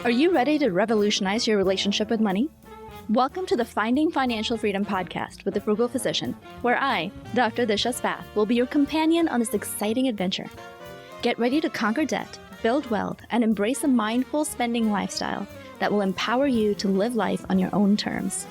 Are you ready to revolutionize your relationship with money? Welcome to the Finding Financial Freedom podcast with the Frugal Physician, where I, Dr. Disha Spath, will be your companion on this exciting adventure. Get ready to conquer debt, build wealth, and embrace a mindful spending lifestyle that will empower you to live life on your own terms.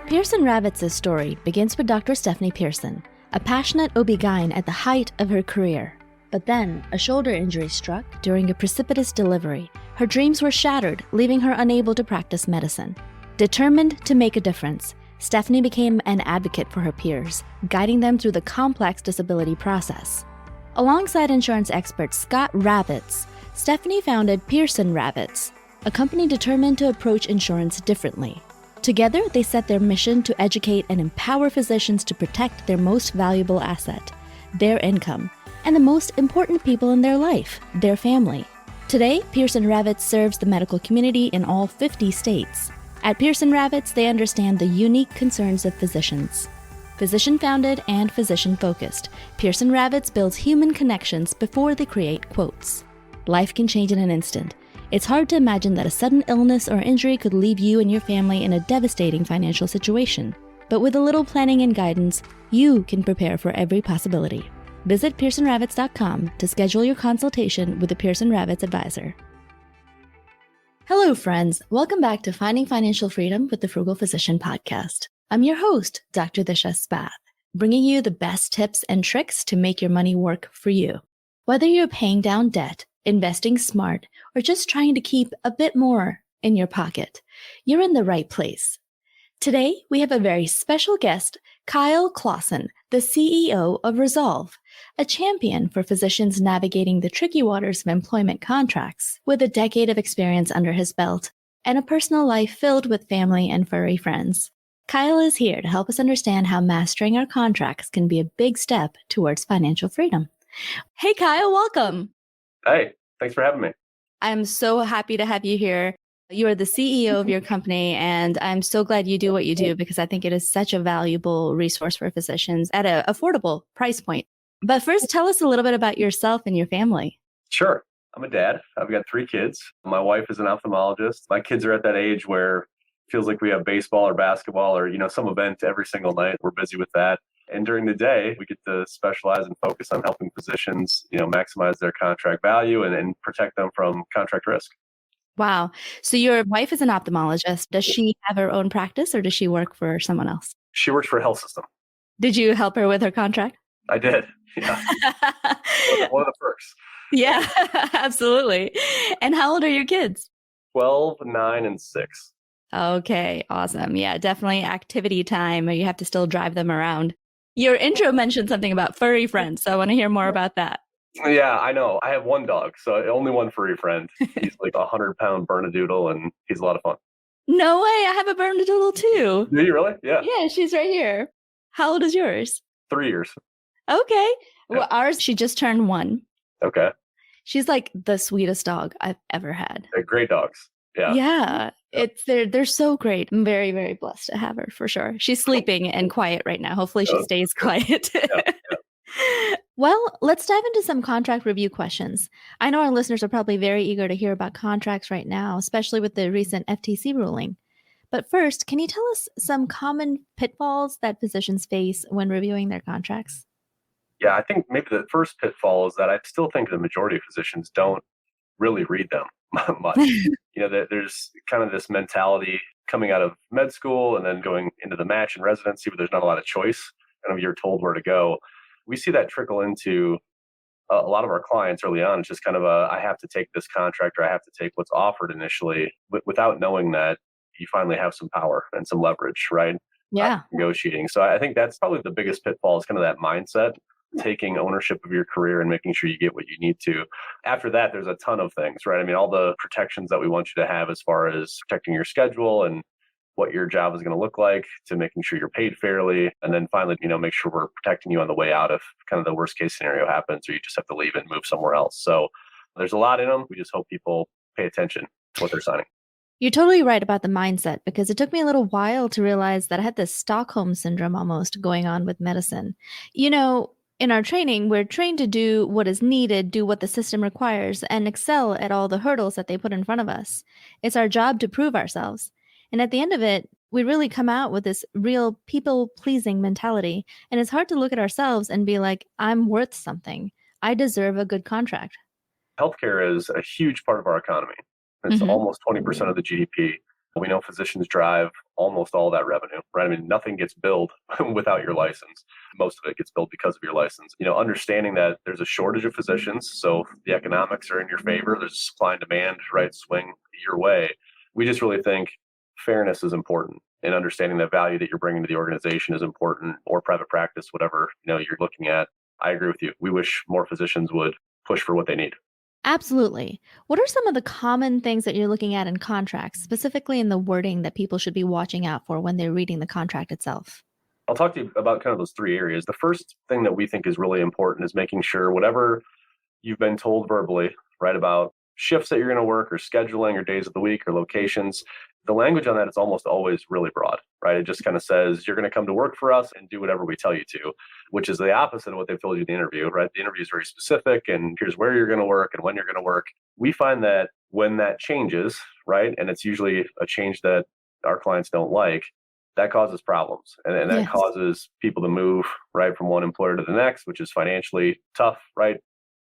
Pearson Ravitz' story begins with Dr. Stephanie Pearson, a passionate OB-GYN at the height of her career. But then, a shoulder injury struck during a precipitous delivery. Her dreams were shattered, leaving her unable to practice medicine. Determined to make a difference, Stephanie became an advocate for her peers, guiding them through the complex disability process. Alongside insurance expert Scott Ravitz, Stephanie founded Pearson Ravitz, a company determined to approach insurance differently. Together, they set their mission to educate and empower physicians to protect their most valuable asset, their income, and the most important people in their life, their family. Today, Pearson Ravitz serves the medical community in all 50 states. At Pearson Ravitz, they understand the unique concerns of physicians. Physician-founded and physician-focused, Pearson Ravitz builds human connections before they create quotes. Life can change in an instant. It's hard to imagine that a sudden illness or injury could leave you and your family in a devastating financial situation. But with a little planning and guidance, you can prepare for every possibility. Visit PearsonRavitz.com to schedule your consultation with a Pearson Ravitz advisor. Hello, friends. Welcome back to Finding Financial Freedom with the Frugal Physician podcast. I'm your host, Dr. Disha Spath, bringing you the best tips and tricks to make your money work for you. Whether you're paying down debt, investing smart, or just trying to keep a bit more in your pocket, you're in the right place. Today, we have a very special guest, Kyle Claussen, the CEO of Resolve, a champion for physicians navigating the tricky waters of employment contracts. With a decade of experience under his belt and a personal life filled with family and furry friends, Kyle is here to help us understand how mastering our contracts can be a big step towards financial freedom. Hey, Kyle, welcome. Hey, thanks for having me. I'm so happy to have you here. You are the CEO of your company, and I'm so glad you do what you do because I think it is such a valuable resource for physicians at an affordable price point. But first, tell us a little bit about yourself and your family. Sure. I'm a dad. I've got 3 kids. My wife is an ophthalmologist. My kids are at that age where it feels like we have baseball or basketball or, some event every single night. We're busy with that. And during the day, we get to specialize and focus on helping physicians, maximize their contract value and protect them from contract risk. Wow. So your wife is an ophthalmologist. Does she have her own practice or does she work for someone else? She works for a health system. Did you help her with her contract? I did. Yeah. One of the perks. Yeah, absolutely. And how old are your kids? 12, 9, and 6. Okay, awesome. Yeah, definitely activity time. You have to still drive them around. Your intro mentioned something about furry friends, so I want to hear more about that. Yeah, I know. I have one dog, so only one furry friend. He's like a 100-pound Bernedoodle, and he's a lot of fun. No way. I have a Bernedoodle too. Do you really? Yeah. Yeah, she's right here. How old is yours? 3 years. Okay. Yeah. Well, ours, she just turned 1. Okay. She's like the sweetest dog I've ever had. They're great dogs. Yeah. Yeah. They're so great. I'm very, very blessed to have her for sure. She's sleeping and quiet right now. Hopefully she stays quiet. Yeah. Well, let's dive into some contract review questions. I know our listeners are probably very eager to hear about contracts right now, especially with the recent FTC ruling. But first, can you tell us some common pitfalls that physicians face when reviewing their contracts? Yeah, I think maybe the first pitfall is that I still think the majority of physicians don't really read them much. There's kind of this mentality coming out of med school and then going into the match and residency where there's not a lot of choice. Kind of you're told where to go. We see that trickle into a lot of our clients early on. It's just kind of I have to take this contract or I have to take what's offered initially without knowing that you finally have some power and some leverage, right? Yeah. Negotiating. So I think that's probably the biggest pitfall is kind of that mindset, taking ownership of your career and making sure you get what you need to. After that, there's a ton of things, right? I mean, all the protections that we want you to have as far as protecting your schedule and what your job is going to look like, to making sure you're paid fairly. And then finally, make sure we're protecting you on the way out if kind of the worst case scenario happens or you just have to leave and move somewhere else. So there's a lot in them. We just hope people pay attention to what they're signing. You're totally right about the mindset because it took me a little while to realize that I had this Stockholm syndrome almost going on with medicine. In our training, we're trained to do what is needed, do what the system requires, and excel at all the hurdles that they put in front of us. It's our job to prove ourselves. And at the end of it, we really come out with this real people pleasing mentality. And it's hard to look at ourselves and be like, I'm worth something. I deserve a good contract. Healthcare is a huge part of our economy. It's Hmm. almost 20% of the GDP. We know physicians drive almost all that revenue, right? I mean, nothing gets billed without your license. Most of it gets billed because of your license. Understanding that there's a shortage of physicians, so the economics are in your favor. There's supply and demand, right? Swing your way. We just really think fairness is important, and understanding the value that you're bringing to the organization is important, or private practice, whatever you're looking at. I agree with you. We wish more physicians would push for what they need. Absolutely. What are some of the common things that you're looking at in contracts, specifically in the wording that people should be watching out for when they're reading the contract itself? I'll talk to you about kind of those three areas. The first thing that we think is really important is making sure whatever you've been told verbally, right, about shifts that you're going to work or scheduling or days of the week or locations, the language on that is almost always really broad, right? It just kind of says you're going to come to work for us and do whatever we tell you to, which is the opposite of what they've told you in the interview, right? The interview is very specific, and here's where you're going to work and when you're going to work. We find that when that changes, right, and it's usually a change that our clients don't like, that causes problems, and that Yes. causes people to move right from one employer to the next, which is financially tough, right?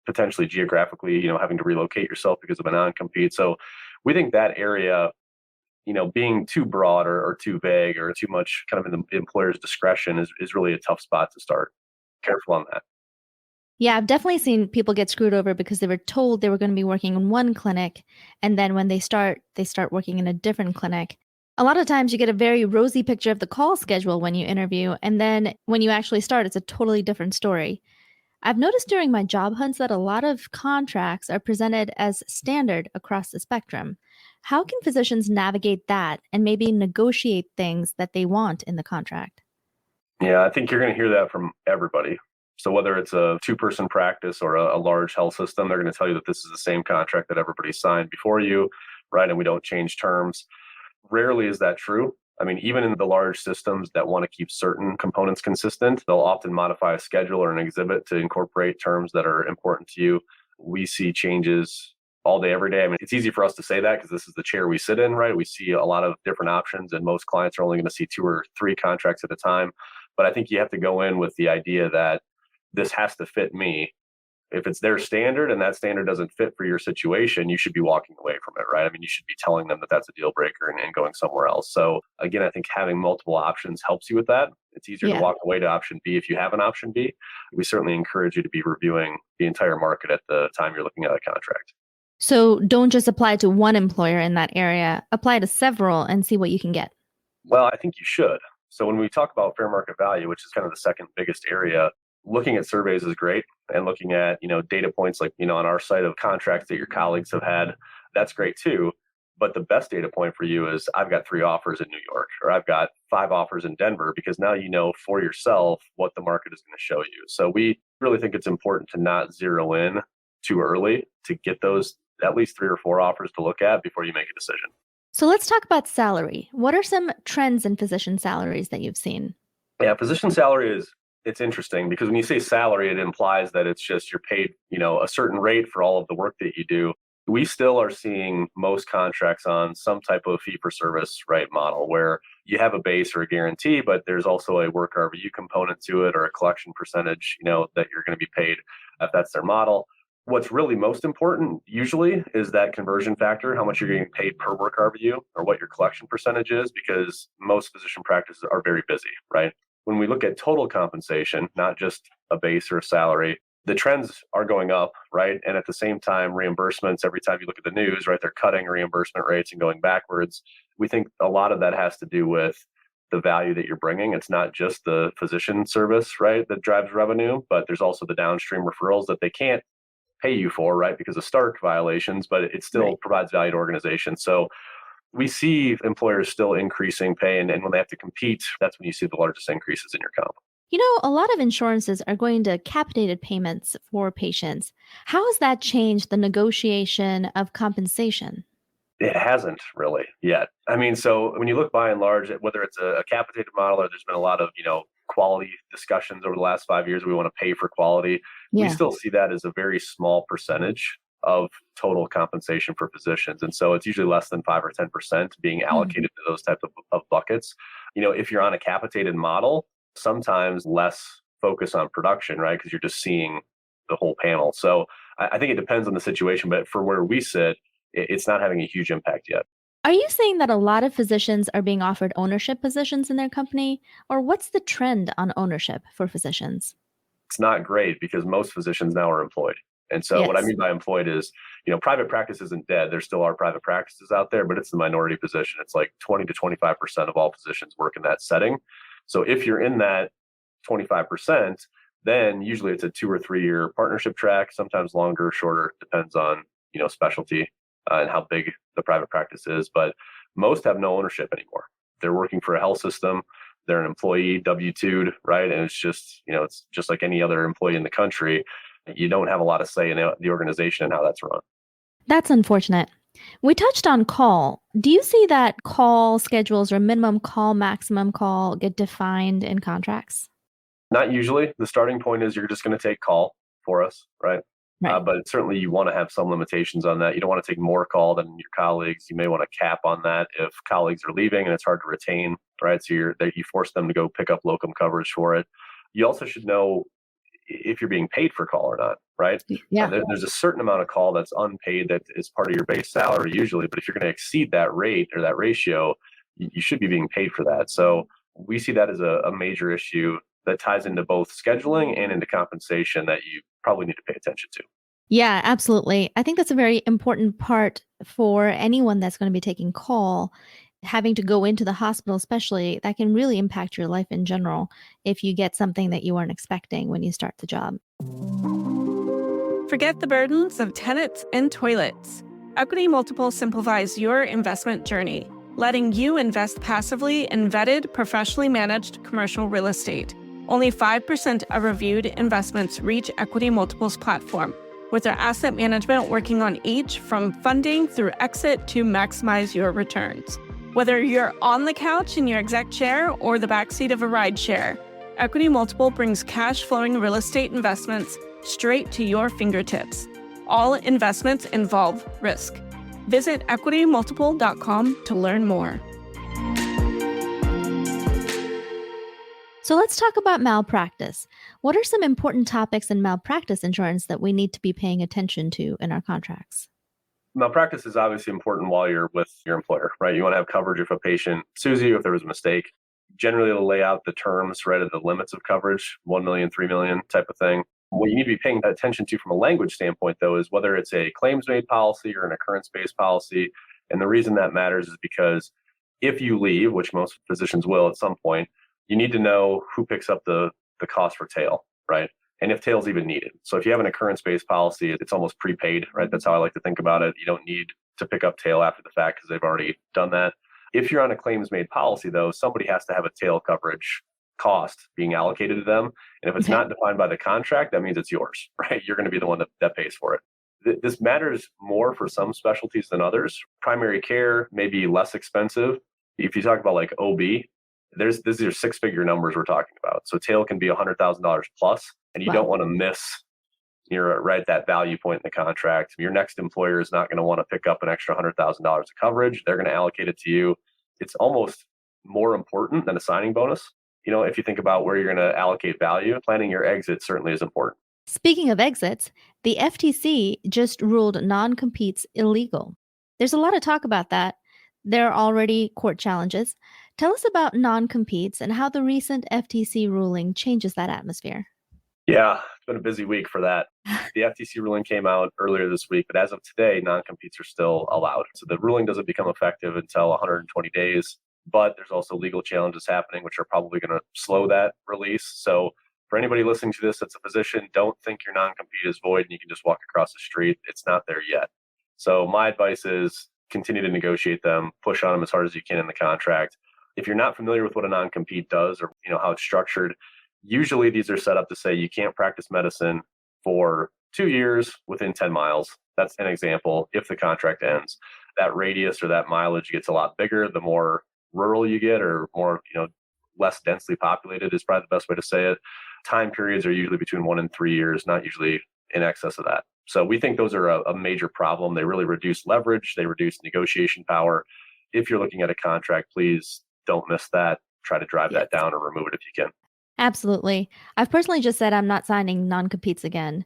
Potentially geographically, having to relocate yourself because of a non-compete. So we think that area, being too broad or too vague or too much kind of in the employer's discretion is really a tough spot to start. Careful on that. Yeah, I've definitely seen people get screwed over because they were told they were going to be working in one clinic, and then when they start working in a different clinic. A lot of times you get a very rosy picture of the call schedule when you interview, and then when you actually start, it's a totally different story. I've noticed during my job hunts that a lot of contracts are presented as standard across the spectrum. How can physicians navigate that and maybe negotiate things that they want in the contract? Yeah, I think you're going to hear that from everybody. So whether it's a two-person practice or a large health system, they're going to tell you that this is the same contract that everybody signed before you, right? And we don't change terms. Rarely is that true. I mean, even in the large systems that want to keep certain components consistent, they'll often modify a schedule or an exhibit to incorporate terms that are important to you. We see changes all day, every day. I mean, it's easy for us to say that because this is the chair we sit in, right? We see a lot of different options, and most clients are only going to see 2 or 3 contracts at a time. But I think you have to go in with the idea that this has to fit me. If it's their standard and that standard doesn't fit for your situation, you should be walking away from it, right? I mean, you should be telling them that that's a deal breaker and going somewhere else. So again, I think having multiple options helps you with that. It's easier to Yeah. walk away to option B if you have an option B. We certainly encourage you to be reviewing the entire market at the time you're looking at a contract. So don't just apply to one employer in that area, apply to several and see what you can get. Well, I think you should. So when we talk about fair market value, which is kind of the second biggest area, looking at surveys is great, and looking at, data points like, on our site of contracts that your colleagues have had, that's great too. But the best data point for you is I've got 3 offers in New York, or I've got 5 offers in Denver, because now you know for yourself what the market is going to show you. So we really think it's important to not zero in too early, to get those at least 3 or 4 offers to look at before you make a decision. So let's talk about salary. What are some trends in physician salaries that you've seen? Yeah, physician salary it's interesting because when you say salary, it implies that it's just you're paid, a certain rate for all of the work that you do. We still are seeing most contracts on some type of fee for service, right, model where you have a base or a guarantee, but there's also a work RVU component to it or a collection percentage, that you're going to be paid if that's their model. What's really most important usually is that conversion factor, how much you're getting paid per work RVU or what your collection percentage is, because most physician practices are very busy, right? When we look at total compensation, not just a base or a salary, the trends are going up, right? And at the same time, reimbursements, every time you look at the news, right, they're cutting reimbursement rates and going backwards. We think a lot of that has to do with the value that you're bringing. It's not just the physician service, right, that drives revenue, but there's also the downstream referrals that they can't pay you for, right, because of Stark violations, but it still Right. provides value to organizations. So we see employers still increasing pay, and when they have to compete, that's when you see the largest increases in your comp. You know, a lot of insurances are going to capitated payments for patients. How has that changed the negotiation of compensation? It hasn't really yet. I mean, so when you look by and large, whether it's a capitated model or there's been a lot of, quality discussions over the last 5 years. We want to pay for quality. We Yeah. still see that as a very small percentage of total compensation for physicians. And so it's usually less than 5 or 10% being allocated to those types of buckets. If you're on a capitated model, sometimes less focus on production, right? Because you're just seeing the whole panel. So I think it depends on the situation, but for where we sit, it's not having a huge impact yet. Are you saying that a lot of physicians are being offered ownership positions in their company? Or what's the trend on ownership for physicians? It's not great because most physicians now are employed. And so what I Yes. mean by employed is, private practice isn't dead. There still are private practices out there, but it's the minority position. It's like 20 to 25% of all physicians work in that setting. So if you're in that 25%, then usually it's a 2 or 3 year partnership track, sometimes longer, shorter, depends on, specialty and how big the private practice is. But most have no ownership anymore. They're working for a health system. They're an employee, W-2'd, right? And it's just like any other employee in the country. You don't have a lot of say in the organization and how that's run. That's unfortunate. We touched on call. Do you see that call schedules or minimum call, maximum call get defined in contracts? Not usually. The starting point is you're just going to take call for us, right? Right. But certainly you want to have some limitations on that. You don't want to take more call than your colleagues. You may want to cap on that if colleagues are leaving and it's hard to retain, right? So you force them to go pick up locum coverage for it. You also should know if you're being paid for call or not, right? Yeah. There's a certain amount of call that's unpaid that is part of your base salary usually, but if you're going to exceed that rate or that ratio, you should be being paid for that. So we see that as a major issue that ties into both scheduling and into compensation that you probably need to pay attention to. Yeah, absolutely. I think that's a very important part for anyone that's going to be taking call. Having to go into the hospital, especially, that can really impact your life in general if you get something that you weren't expecting when you start the job. Forget the burdens of tenants and toilets. Equity Multiple simplifies your investment journey, letting you invest passively in vetted, professionally managed commercial real estate. Only 5% of reviewed investments reach Equity Multiple's platform, with our asset management working on each from funding through exit to maximize your returns. Whether you're on the couch in your exec chair or the backseat of a ride share, Equity Multiple brings cash-flowing real estate investments straight to your fingertips. All investments involve risk. Visit equitymultiple.com to learn more. So let's talk about malpractice. What are some important topics in malpractice insurance that we need to be paying attention to in our contracts? Malpractice is obviously important while you're with your employer, right? You want to have coverage if a patient sues you, if there was a mistake. Generally, it'll lay out the terms, right, of the limits of coverage, 1 million, 3 million type of thing. What you need to be paying attention to from a language standpoint, though, is whether it's a claims-made policy or an occurrence-based policy. And the reason that matters is because if you leave, which most physicians will at some point, you need to know who picks up the cost for tail, right? And if tail's even needed. So if you have an occurrence-based policy, it's almost prepaid, right? That's how I like to think about it. You don't need to pick up tail after the fact because they've already done that. If you're on a claims-made policy, though, somebody has to have a tail coverage cost being allocated to them. And if it's not defined by the contract, that means it's yours, right? You're going to be the one that pays for it. This matters more for some specialties than others. Primary care may be less expensive. If you talk about like OB, these are 6-figure numbers we're talking about. So tail can be $100,000 plus, and you don't want to miss that value point in the contract. Your next employer is not going to want to pick up an extra $100,000 of coverage. They're going to allocate it to you. It's almost more important than a signing bonus. If you think about where you're going to allocate value, planning your exit certainly is important. Speaking of exits, the FTC just ruled non-competes illegal. There's a lot of talk about that. There are already court challenges. Tell us about non-competes and how the recent FTC ruling changes that atmosphere. Yeah, it's been a busy week for that. The FTC ruling came out earlier this week, but as of today, non-competes are still allowed. So the ruling doesn't become effective until 120 days, but there's also legal challenges happening, which are probably going to slow that release. So for anybody listening to this that's a physician, don't think your non-compete is void and you can just walk across the street. It's not there yet. So my advice is continue to negotiate them, push on them as hard as you can in the contract. If you're not familiar with what a non-compete does or how it's structured, usually these are set up to say you can't practice medicine for 2 years within 10 miles. That's an example. If the contract ends, that radius or that mileage gets a lot bigger, the more rural you get or more, less densely populated is probably the best way to say it. Time periods are usually between 1 and 3 years, not usually in excess of that. So we think those are a major problem. They really reduce leverage. They reduce negotiation power. If you're looking at a contract, please don't miss that. Try to drive that down or remove it if you can. Absolutely. I've personally just said I'm not signing non-competes again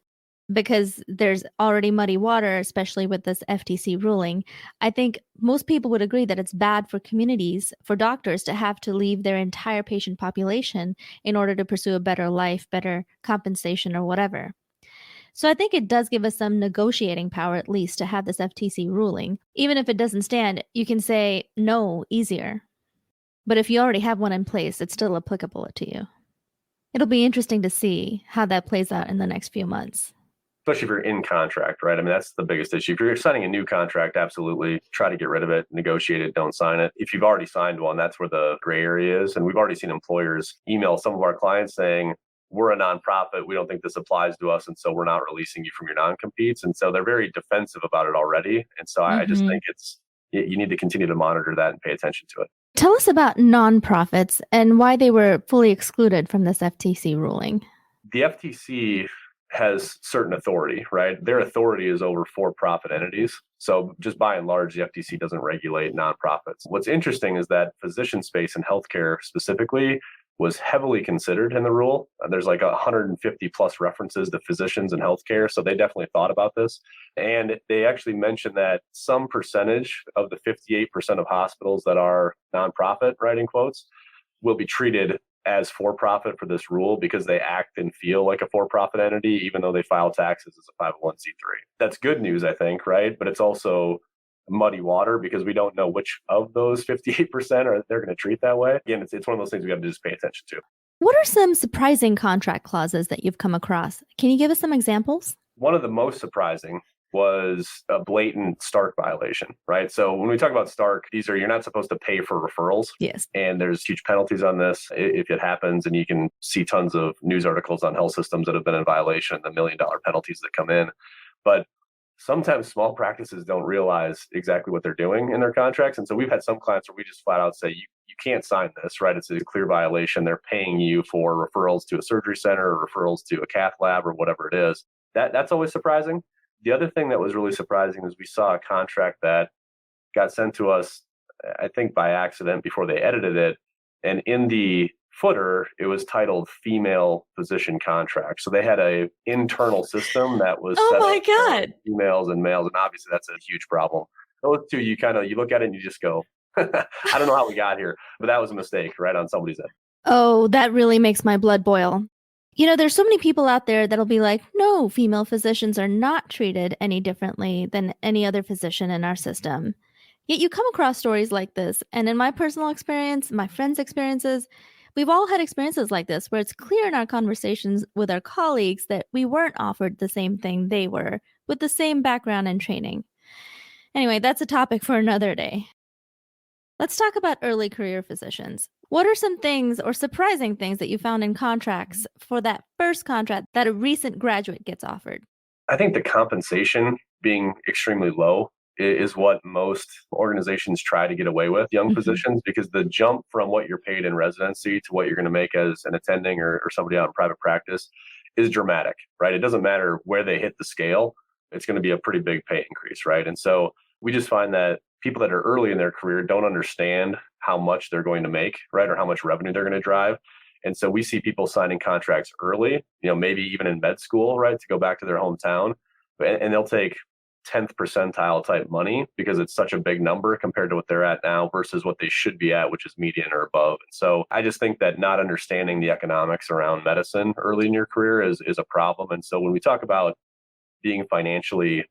because there's already muddy water, especially with this FTC ruling. I think most people would agree that it's bad for communities, for doctors to have to leave their entire patient population in order to pursue a better life, better compensation, or whatever. So I think it does give us some negotiating power, at least, to have this FTC ruling. Even if it doesn't stand, you can say no easier. But if you already have one in place, it's still applicable to you. It'll be interesting to see how that plays out in the next few months. Especially if you're in contract, right? I mean, that's the biggest issue. If you're signing a new contract, absolutely try to get rid of it, negotiate it, don't sign it. If you've already signed one, that's where the gray area is. And we've already seen employers email some of our clients saying, we're a nonprofit, we don't think this applies to us, and so we're not releasing you from your non-competes. And so they're very defensive about it already. And so I just think you need to continue to monitor that and pay attention to it. Tell us about nonprofits and why they were fully excluded from this FTC ruling. The FTC has certain authority, right? Their authority is over for-profit entities. So just by and large, the FTC doesn't regulate nonprofits. What's interesting is that physician space and healthcare specifically was heavily considered in the rule. There's like 150 plus references to physicians and healthcare. So they definitely thought about this. And they actually mentioned that some percentage of the 58% of hospitals that are nonprofit, right, in quotes, will be treated as for-profit for this rule because they act and feel like a for-profit entity, even though they file taxes as a 501c3. That's good news, I think, right? But it's also muddy water because we don't know which of those 58% are they're going to treat that way. Again, it's one of those things we have to just pay attention to. What are some surprising contract clauses that you've come across? Can you give us some examples? One of the most surprising was a blatant Stark violation, right? So when we talk about Stark, you're not supposed to pay for referrals. Yes. And there's huge penalties on this if it happens. And you can see tons of news articles on health systems that have been in violation, the $1 million penalties that come in. But sometimes small practices don't realize exactly what they're doing in their contracts. And so we've had some clients where we just flat out say, you can't sign this, right? It's a clear violation. They're paying you for referrals to a surgery center or referrals to a cath lab or whatever it is. That's always surprising. The other thing that was really surprising is we saw a contract that got sent to us, I think by accident before they edited it. And in the footer, it was titled female physician contract. So they had a internal system that was set up for females and males. And obviously that's a huge problem. Those two, you look at it and you just go, I don't know how we got here, but that was a mistake, right, on somebody's end. Oh, that really makes my blood boil. You know, there's so many people out there that'll be like, no, female physicians are not treated any differently than any other physician in our system. Yet you come across stories like this. And in my personal experience, my friends' experiences, we've all had experiences like this where it's clear in our conversations with our colleagues that we weren't offered the same thing they were with the same background and training. Anyway, that's a topic for another day. Let's talk about early career physicians. What are some things or surprising things that you found in contracts for that first contract that a recent graduate gets offered? I think the compensation being extremely low is what most organizations try to get away with young physicians, because the jump from what you're paid in residency to what you're going to make as an attending or somebody out in private practice is dramatic, right? It doesn't matter where they hit the scale. It's going to be a pretty big pay increase, right? And so we just find that people that are early in their career don't understand how much they're going to make, right? Or how much revenue they're going to drive. And so we see people signing contracts early, maybe even in med school, right? To go back to their hometown, and they'll take 10th percentile type money because it's such a big number compared to what they're at now versus what they should be at, which is median or above. And so I just think that not understanding the economics around medicine early in your career is a problem. And so when we talk about being financially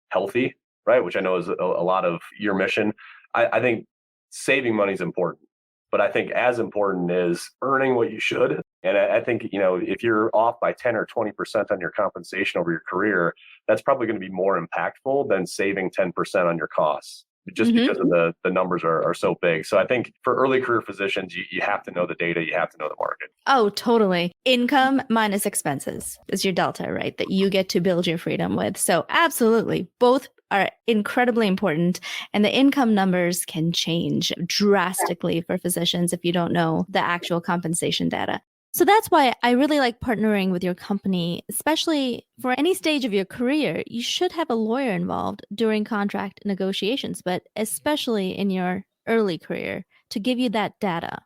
healthy, right, which I know is a lot of your mission, I think saving money is important. But I think as important is earning what you should. And I think, if you're off by 10 or 20% on your compensation over your career, that's probably going to be more impactful than saving 10% on your costs. just because of the numbers are so big. So I think for early career physicians, you have to know the data, you have to know the market. Oh, totally. Income minus expenses is your delta, right? That you get to build your freedom with. So absolutely, both are incredibly important. And the income numbers can change drastically for physicians if you don't know the actual compensation data. So that's why I really like partnering with your company, especially for any stage of your career. You should have a lawyer involved during contract negotiations, but especially in your early career to give you that data.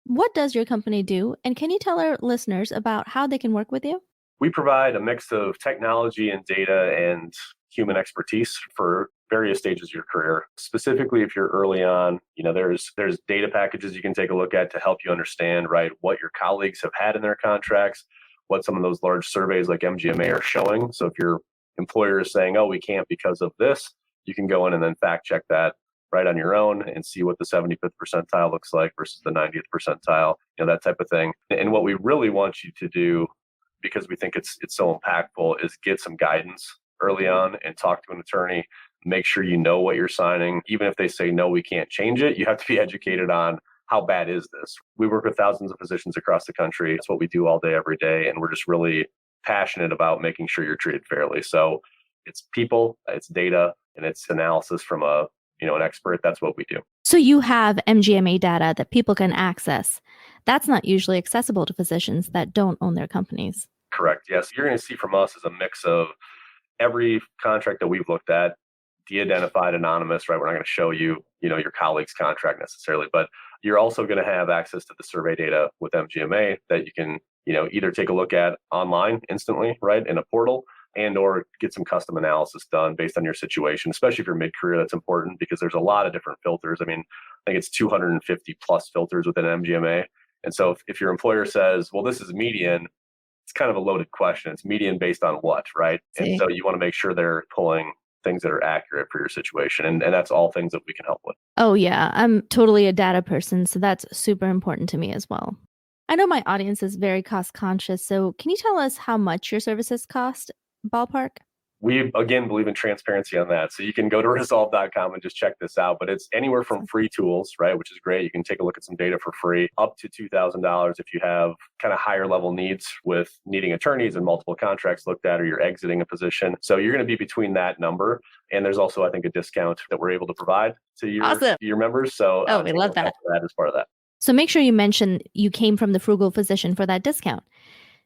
What does your company do? And can you tell our listeners about how they can work with you? We provide a mix of technology and data and human expertise for various stages of your career. Specifically, if you're early on, there's data packages you can take a look at to help you understand, right, what your colleagues have had in their contracts, what some of those large surveys like MGMA are showing. So if your employer is saying, oh, we can't because of this, you can go in and then fact check that right on your own and see what the 75th percentile looks like versus the 90th percentile, that type of thing. And what we really want you to do, because we think it's so impactful, is get some guidance early on and talk to an attorney. Make sure you know what you're signing. Even if they say, no, we can't change it, you have to be educated on how bad is this. We work with thousands of physicians across the country. It's what we do all day, every day. And we're just really passionate about making sure you're treated fairly. So it's people, it's data, and it's analysis from an expert. That's what we do. So you have MGMA data that people can access. That's not usually accessible to physicians that don't own their companies. Correct. Yes. You're going to see from us is a mix of every contract that we've looked at, de-identified, anonymous, right? We're not going to show you, your colleague's contract necessarily, but you're also going to have access to the survey data with MGMA that you can, either take a look at online instantly, right, in a portal, and or get some custom analysis done based on your situation, especially if you're mid-career. That's important because there's a lot of different filters. I think it's 250 plus filters within MGMA. And so if your employer says, well, this is median, it's kind of a loaded question. It's median based on what, right? See. And so you want to make sure they're pulling things that are accurate for your situation. And that's all things that we can help with. Oh, yeah. I'm totally a data person, so that's super important to me as well. I know my audience is very cost conscious, so can you tell us how much your services cost, ballpark? We, again, believe in transparency on that. So you can go to resolve.com and just check this out. But it's anywhere from free tools, right, which is great. You can take a look at some data for free, up to $2,000 if you have kind of higher level needs with needing attorneys and multiple contracts looked at, or you're exiting a position. So you're going to be between that number. And there's also, I think, a discount that we're able to provide to your members. So we love that. That is part of that. So make sure you mention you came from the Frugal Physician for that discount.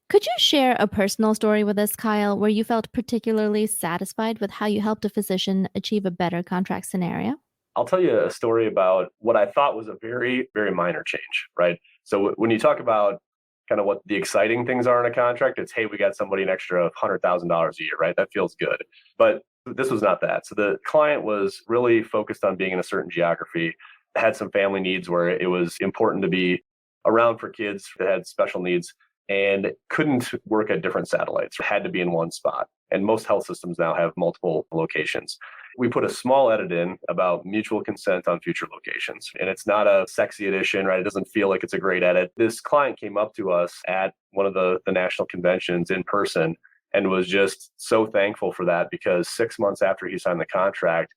Could you share a personal story with us, Kyle, where you felt particularly satisfied with how you helped a physician achieve a better contract scenario? I'll tell you a story about what I thought was a very, very minor change, right? So when you talk about kind of what the exciting things are in a contract, it's, hey, we got somebody an extra $100,000 a year, right? That feels good. But this was not that. So the client was really focused on being in a certain geography, had some family needs where it was important to be around for kids that had special needs, and couldn't work at different satellites, had to be in one spot. And most health systems now have multiple locations. We put a small edit in about mutual consent on future locations. And it's not a sexy edition, right? It doesn't feel like it's a great edit. This client came up to us at one of the national conventions in person and was just so thankful for that, because 6 months after he signed the contract,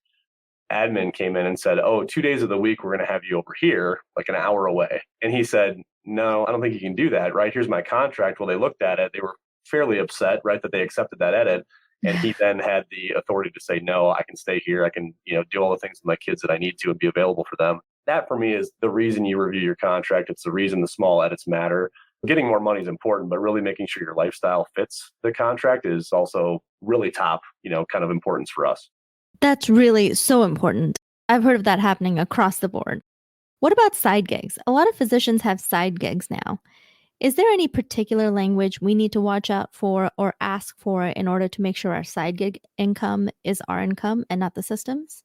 admin came in and said, oh, 2 days of the week, we're going to have you over here, like an hour away. And he said, no, I don't think you can do that, right? Here's my contract. Well, they looked at it. They were fairly upset, right, that they accepted that edit. And he then had the authority to say, no, I can stay here. I can, do all the things with my kids that I need to and be available for them. That for me is the reason you review your contract. It's the reason the small edits matter. Getting more money is important, but really making sure your lifestyle fits the contract is also really top, kind of importance for us. That's really so important. I've heard of that happening across the board. What about side gigs? A lot of physicians have side gigs now. Is there any particular language we need to watch out for or ask for in order to make sure our side gig income is our income and not the system's?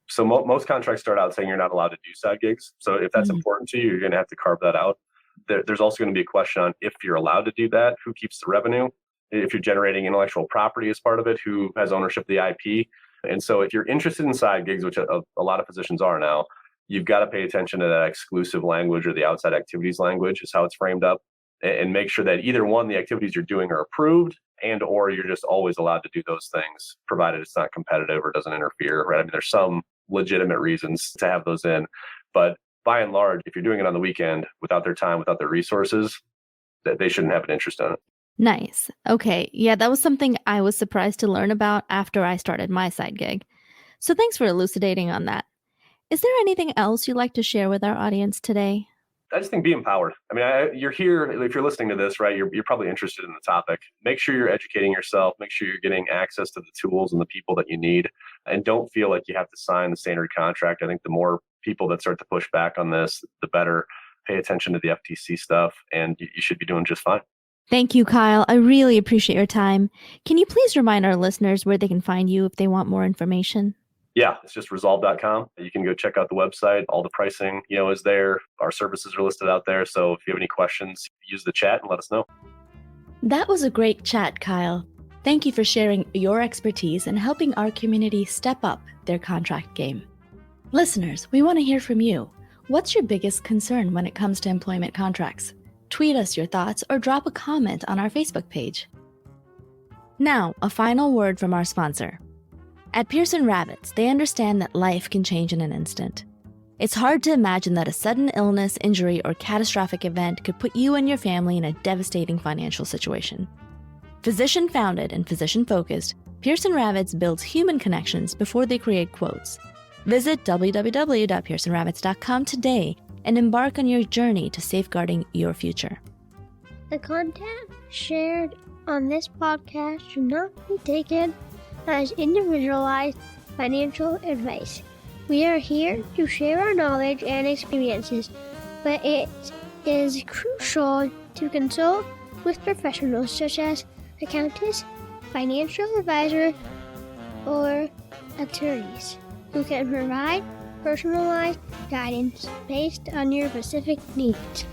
So most contracts start out saying you're not allowed to do side gigs. So if that's important to you, you're going to have to carve that out. There's also going to be a question on if you're allowed to do that, who keeps the revenue? If you're generating intellectual property as part of it, who has ownership of the IP? And so if you're interested in side gigs, which a lot of physicians are now, you've got to pay attention to that exclusive language or the outside activities language is how it's framed up, and make sure that either one, the activities you're doing are approved, and or you're just always allowed to do those things, provided it's not competitive or doesn't interfere, right? I mean, there's some legitimate reasons to have those in. But by and large, if you're doing it on the weekend without their time, without their resources, that they shouldn't have an interest in it. Nice. Okay. Yeah, that was something I was surprised to learn about after I started my side gig. So thanks for elucidating on that. Is there anything else you'd like to share with our audience today? I just think be empowered. I mean, you're here, if you're listening to this, right, you're probably interested in the topic. Make sure you're educating yourself. Make sure you're getting access to the tools and the people that you need. And don't feel like you have to sign the standard contract. I think the more people that start to push back on this, the better. Pay attention to the FTC stuff, and you should be doing just fine. Thank you, Kyle. I really appreciate your time. Can you please remind our listeners where they can find you if they want more information? Yeah, it's just resolve.com. You can go check out the website. All the pricing, is there. Our services are listed out there. So if you have any questions, use the chat and let us know. That was a great chat, Kyle. Thank you for sharing your expertise and helping our community step up their contract game. Listeners, we want to hear from you. What's your biggest concern when it comes to employment contracts? Tweet us your thoughts or drop a comment on our Facebook page. Now, a final word from our sponsor. At Pearson Rabbits, they understand that life can change in an instant. It's hard to imagine that a sudden illness, injury, or catastrophic event could put you and your family in a devastating financial situation. Physician-founded and physician-focused, Pearson Rabbits builds human connections before they create quotes. Visit www.pearsonrabbits.com today and embark on your journey to safeguarding your future. The content shared on this podcast should not be taken as individualized financial advice. We are here to share our knowledge and experiences, but it is crucial to consult with professionals such as accountants, financial advisors, or attorneys who can provide personalized guidance based on your specific needs.